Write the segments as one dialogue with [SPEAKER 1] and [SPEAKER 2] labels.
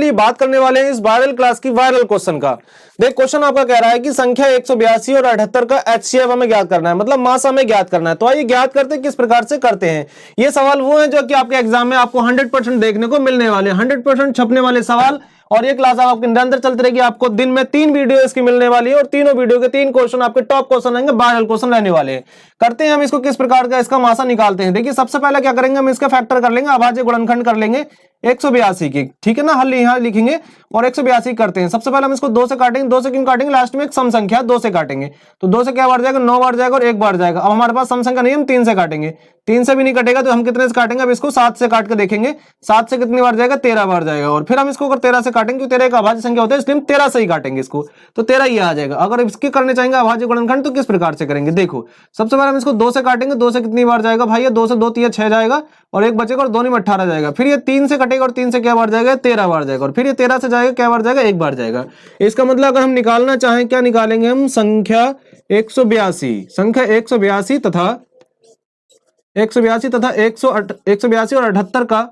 [SPEAKER 1] ये बात करने वाले हैं इस वायरल क्लास की वायरल क्वेश्चन का। देख क्वेश्चन आपका कह रहा है कि संख्या 182 और 78 का HCF हमें ज्ञात करना है, मतलब मास हमें ज्ञात करना है। तो आइए ज्ञात करते हैं किस प्रकार से करते हैं। ये सवाल वो है जो कि आपके एग्जाम में आपको 100% देखने को मिलने वाले, 100% छपने वाले सवाल। और ये क्लास आपकी निरंतर चलती रहेगी, आपको दिन में 3 वीडियो इसकी मिलने वाली है और तीनों वीडियो के 3 क्वेश्चन आपके टॉप क्वेश्चन रहेंगे, वायरल क्वेश्चन रहने वाले हैं। करते हैं हम इसको किस प्रकार का इसका मासा निकालते हैं। देखिए सबसे पहले क्या करेंगे, हम इसका फैक्टर कर लेंगे, अभाज्य गुणनखंड कर लेंगे 182 की, ठीक है ना। हल यहां लिखेंगे और 182 करते हैं। सबसे पहले हम इसको 2 से काटेंगे, 2 से क्यों काटेंगे, लास्ट में एक सम संख्या 2 से काटेंगे। तो 2 से क्या बार जाएगा, 9 बार जाएगा और 1 बार जाएगा। अब हमारे पास सम संख्या नहीं, हम 3 से काटेंगे, 3 से भी नहीं कटेगा तो हम कितने से काटेंगे, अब इसको 7 से काट के देखेंगे, 7 से कितनी बार जाएगा, 13 बार जाएगा। और फिर हम इसको अगर 13 से काटेंगे, 13 एक अभाज्य संख्या होता है इसलिए हम 13 से ही काटेंगे इसको, तो 13 ये आ जाएगा। अगर इसके करने चाहेंगे अभाज्य गुणनखंड तो किस प्रकार से करेंगे, देखो सबसे पहले हम इसको 2 से काटेंगे, 2 से कितनी बार जाएगा भाई, 2 से 2 3 6 जाएगा और 1 बचेगा और 2 में 18 जाएगा। फिर ये 3 से कटेगा और 3 से क्या बार जाएगा, 13 बार जाएगा। और फिर ये 13 से जाएगा, क्या बार जाएगा, 1 बार जाएगा। इसका मतलब अगर हम निकालना चाहें, क्या निकालेंगे हम, संख्या 182, संख्या 182 तथा 182 और 78 का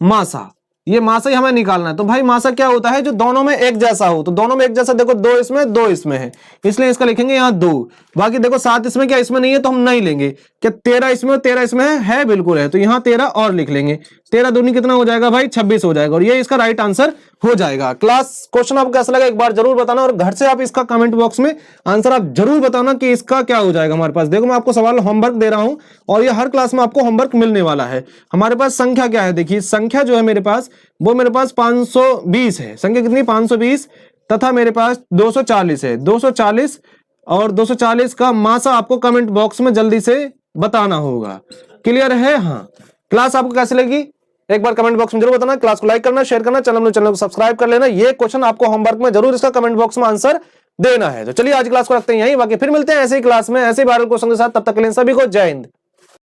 [SPEAKER 1] मासा, ये मासा ही हमें निकालना है। तो भाई मासा क्या होता है, जो दोनों में एक जैसा हो। तो दोनों में एक जैसा, देखो 2 इसमें 2 इसमें है, इसलिए इसका लिखेंगे यहाँ 2। बाकी देखो 7 इसमें, क्या इसमें नहीं है तो हम नहीं लेंगे। क्या 13 इसमें और 13 इसमें है बिल्कुल है, तो यहाँ 13 और लिख लेंगे। 13 दूनी कितना हो जाएगा भाई, 26 हो जाएगा। और ये इसका राइट आंसर हो जाएगा। क्लास क्वेश्चन आपको कैसा लगा एक बार जरूर बताना, और घर से आप इसका कमेंट बॉक्स में आंसर आप जरूर बताना कि इसका क्या हो जाएगा हमारे पास। देखो मैं आपको सवाल होमवर्क दे रहा हूं और ये हर क्लास में आपको होमवर्क मिलने वाला है। हमारे पास संख्या क्या है, देखिए संख्या जो है मेरे पास, वो मेरे पास 520 है। संख्या कितनी, 520 तथा मेरे पास 240 है। 240 और 240 का मासा आपको कमेंट बॉक्स में जल्दी से बताना होगा। क्लियर है, हाँ। क्लास आपको कैसी लगी एक बार कमेंट बॉक्स में जरूर बताना। क्लास को लाइक करना, शेयर करना, चैनल को सब्सक्राइब कर लेना। ये क्वेश्चन आपको होमवर्क में जरूर इसका कमेंट बॉक्स में आंसर देना है। तो चलिए आज क्लास को रखते हैं यहीं, बाकी फिर मिलते हैं ऐसे ही क्लास में ऐसे वायरल क्वेश्चन के साथ। तब तक के लिए सभी को जय हिंद।